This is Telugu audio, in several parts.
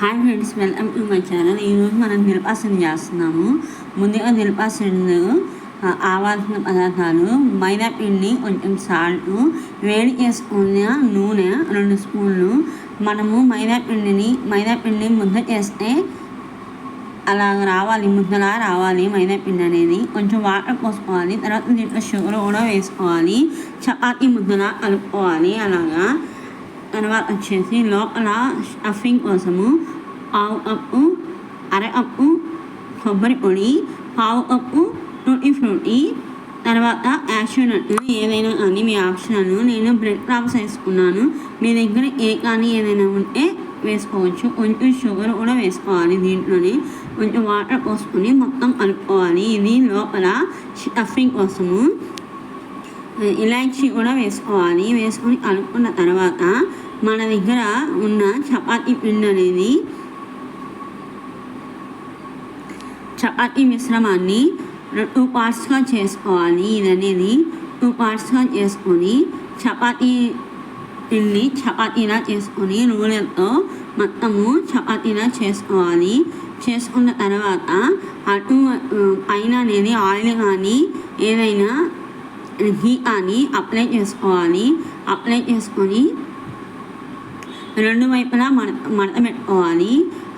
Hi friends, welcome to my channel. ఈరోజు మనం దిల్పాసన చేస్తున్నాము. ముందుగా దిల్పాసన ఆవాల్సిన పదార్థాలు: మైదా పిండి, కొంచెం సాల్ట్, వేడి చేసుకున్న నూనె 2 స్పూన్లు. మనము మైదా పిండి ముద్ద చేస్తే అలా రావాలి, ముద్దలా రావాలి మైదా పిండి అనేది. కొంచెం వాటర్ పోసుకోవాలి. తర్వాత దీంట్లో షుగర్ కూడా వేసుకోవాలి. చపాతీ ముద్దలా కలుపుకోవాలి అలాగా. తర్వాత వచ్చేసి లోపల స్టఫింగ్ కోసము పావు కప్పు, అరకప్పు కొబ్బరి పొడి, పావు కప్పు టూటీ ఫ్రూటీ, తర్వాత యాక్షన్ నట్టు ఏదైనా కానీ మీ ఆప్షనల్. నేను బ్రెడ్ క్రామ్స్ వేసుకున్నాను. మీ దగ్గర కానీ ఏదైనా ఉంటే వేసుకోవచ్చు. కొంచెం షుగర్ కూడా వేసుకోవాలి. దీంట్లోనే కొంచెం వాటర్ పోసుకొని మొత్తం కలుపుకోవాలి. ఇది లోపల స్టఫింగ్ కోసము. ఇలాచీ కూడా వేసుకోవాలి. వేసుకొని కలుపుకున్న తర్వాత మన దగ్గర ఉన్న చపాతీ పిండి అనేది, చపాతీ మిశ్రమాన్ని 2 పార్ట్స్గా చేసుకోవాలి. ఇది అనేది 2 పార్ట్స్గా చేసుకొని చపాతీ పిండి చపాతీలా చేసుకొని రూలర్తో మొత్తము చపాతీలా చేసుకోవాలి. చేసుకున్న తర్వాత అటు పైన అనేది ఆయిల్ కానీ ఏదైనా ఘీ కానీ అప్లై చేసుకోవాలి. అప్లై చేసుకొని 2 వైపులా మడత పెట్టుకోవాలి.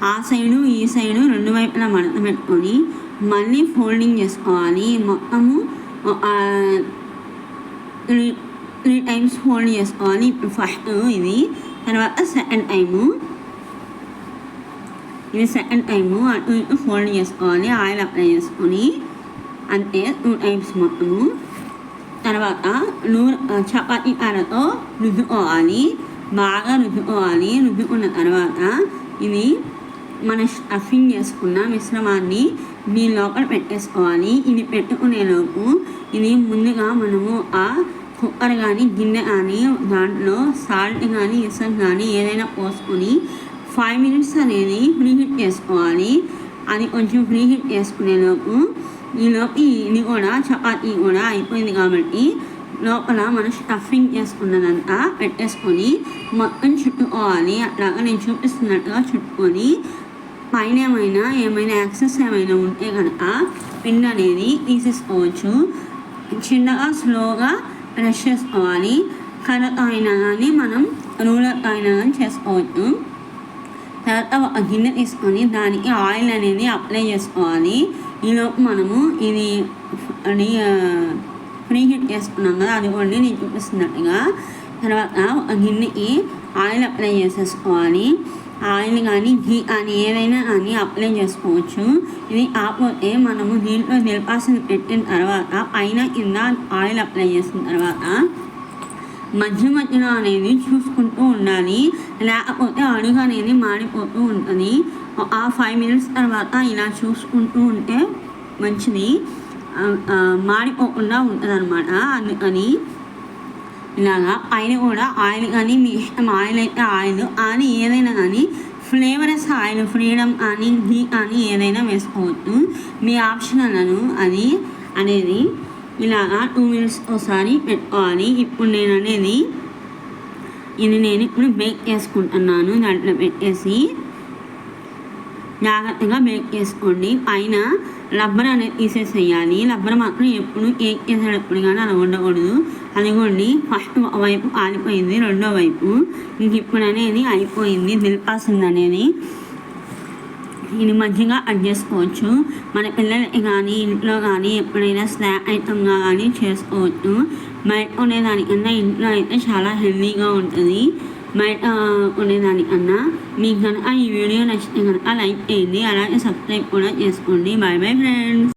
ఆ సైడు ఈ సైడు 2 వైపులా మడత పెట్టుకొని మళ్ళీ ఫోల్డింగ్ చేసుకోవాలి. మొత్తము 3 టైమ్స్ ఫోల్డ్ చేసుకోవాలి. ఇప్పుడు ఫస్ట్ ఇది, తర్వాత సెకండ్ టైము, ఇది సెకండ్ టైము. అటు ఇటు ఫోల్డ్ చేసుకోవాలి. ఆయిల్ అప్లై చేసుకొని అంతే 2 టైమ్స్ మొత్తము. తర్వాత చపాతీ కారతో రుద్దుకోవాలి. బాగా రుద్దుకోవాలి. రుద్దుకున్న తర్వాత ఇది మన స్టఫింగ్ చేసుకున్న మిశ్రమాన్ని దీని లోపల పెట్టేసుకోవాలి. ఇది పెట్టుకునేలోపు ఇది ముందుగా మనము ఆ కుక్కర్ కానీ గిన్నె కానీ దాంట్లో సాల్ట్ కానీ ఇసరు కానీ ఏదైనా పోసుకొని 5 మినిట్స్ అనేది ప్రీహీట్ చేసుకోవాలి. అది కొంచెం ప్రీహీట్ చేసుకునేలోపు ఈలోపు ఇది కూడా చపాతీ కూడా అయిపోయింది కాబట్టి లోపల మనం స్టఫింగ్ చేసుకున్నదంతా పెట్టేసుకొని మొత్తం చుట్టుకోవాలి. అట్లాగా నేను చూపిస్తున్నట్టుగా చుట్టుకొని పైన ఏమైనా యాక్సెస్ ఏమైనా ఉంటే కనుక పిండి అనేది తీసేసుకోవచ్చు. చిన్నగా స్లోగా బ్రష్ చేసుకోవాలి. కర్రతో అయినా కానీ మనం రూలర్తో అయినా కానీ చేసుకోవచ్చు. తర్వాత ఒక గిన్నె తీసుకొని దానికి ఆయిల్ అనేది అప్లై చేసుకోవాలి. ఈలోపు మనము ఇది ప్రీహీట్ చేసుకున్నాం కదా, అది కూడా నేను చూపిస్తున్నట్టుగా. తర్వాత ఒక గిన్నెకి ఆయిల్ అప్లై చేసేసుకోవాలి. ఆయిల్ కానీ ఘీ కానీ ఏదైనా కానీ అప్లై చేసుకోవచ్చు. ఇది కాకపోతే మనము దీంట్లో దిల్పాసన పెట్టిన తర్వాత పైన కింద ఆయిల్ అప్లై చేసిన తర్వాత మధ్యలో అనేది చూసుకుంటూ ఉండాలి. లేకపోతే అడుగు అనేది మాడిపోతూ ఉంటుంది. ఆ 5 మినిట్స్ తర్వాత ఇలా చూసుకుంటూ ఉంటే మంచిది, మాడిపోకుండా ఉంటుంది అనమాట. అందుకని ఇలాగా పైన కూడా ఆయిల్ కానీ మీ ఇష్టం, ఆయిల్ అయితే ఆయిల్ కానీ ఏదైనా కానీ ఫ్లేవర్స్ ఆయిల్, ఫ్రీడమ్ కానీ ఘీ కానీ ఏదైనా వేసుకోవచ్చు. మీ ఆప్షనల్లను అది అనేది ఇలాగా 2 మినిట్స్ ఒకసారి పెట్టుకోవాలి. ఇప్పుడు నేను ఇప్పుడు బేక్ చేసుకుంటున్నాను. దాంట్లో పెట్టేసి జాగ్రత్తగా బేక్ చేసుకోండి. పైన రబ్బర్ అనేది తీసేసేయాలి. రబ్బర్ మాత్రం ఎప్పుడు కేక్ చేసేటప్పుడు కానీ అలా ఉండకూడదు. అదిగోండి, ఫస్ట్ వైపు ఆలిపోయింది, రెండో వైపు ఇంక ఇప్పుడు అనేది అయిపోయింది. దిల్పాసన అనేది ఇది మంచిగా అడ్జస్ట్ చేసుకోవచ్చు. మన పిల్లలకి కానీ ఇంట్లో కానీ ఎప్పుడైనా స్నాక్ ఐటమ్గా కానీ చేసుకోవచ్చు. బయట ఉండేదానికన్నా ఇంట్లో అయితే చాలా హెల్తీగా ఉంటుంది. బయట ఉండేదానికన్నా. మీకు కనుక ఈ వీడియో నచ్చితే కనుక లైక్ చేయండి. అలాగే సబ్స్క్రైబ్ కూడా చేసుకోండి. Bye bye friends.